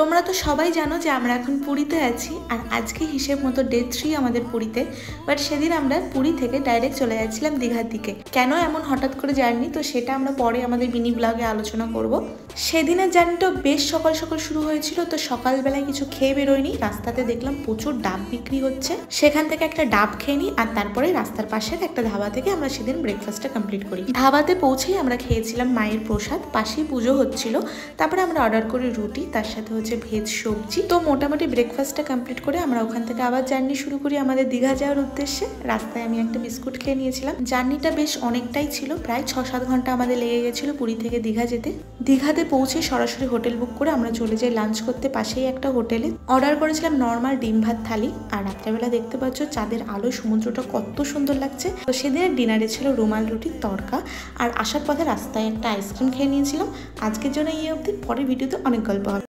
তোমরা তো সবাই জানো যে আমরা এখন পুরীতে আছি আর আজকে হিসেব মতো ডে 3 আমাদের পুরীতে। বাট সেদিন আমরা পুরী থেকে ডাইরেক্ট চলে যাচ্ছিলাম দীঘার দিকে। কেন এমন হঠাৎ করে জার্নি, তো সেটা আমরা পরে আমাদের মিনি ব্লগে আলোচনা করব। সেদিনের জার্নিটা বেশ সকাল সকাল শুরু হয়েছিল, তো সকালবেলায় কিছু খেয়ে বেরোয়নি। রাস্তাতে দেখলাম প্রচুর ডাব বিক্রি হচ্ছে, সেখান থেকে একটা ডাব খেয়ে নিই আর তারপরে রাস্তার পাশের একটা ধাবা থেকে আমরা সেদিন ব্রেকফাস্টটা কমপ্লিট করি। ধাবাতে পৌঁছেই আমরা খেয়েছিলাম মায়ের প্রসাদ, পাশেই পুজো হচ্ছিল। তারপরে আমরা অর্ডার করি রুটি, তার সাথে হচ্ছে ভেজ সবজি। তো মোটামুটি ব্রেকফাস্টটা কমপ্লিট করে আমরা ওখান থেকে আবার জার্নি শুরু করি আমাদের দীঘা যাওয়ার উদ্দেশ্যে। রাস্তায় আমি একটা বিস্কুট খেয়ে নিয়েছিলাম। জার্নিটা বেশ অনেকটাই ছিল, প্রায় 6-7 ঘন্টা আমাদের লেগে গেছিল পুরী থেকে দীঘা যেতে। দীঘাতে পৌঁছে সরাসরি হোটেল বুক করে আমরা চলে যাই লাঞ্চ করতে পাশেই একটা হোটেলে। অর্ডার করেছিলাম নর্মাল ডিম ভাত থালি। আর রাত্রেবেলা দেখতে পাচ্ছ চাঁদের আলো, সমুদ্রটা কত সুন্দর লাগছে। তো সেদিনের ডিনারে ছিল রুমাল রুটির তড়কা, আর আসার পথে রাস্তায় একটা আইসক্রিম খেয়ে নিয়েছিলাম। আজকের জন্য এই অবধি, পরের ভিডিওতে অনেক গল্প হবে।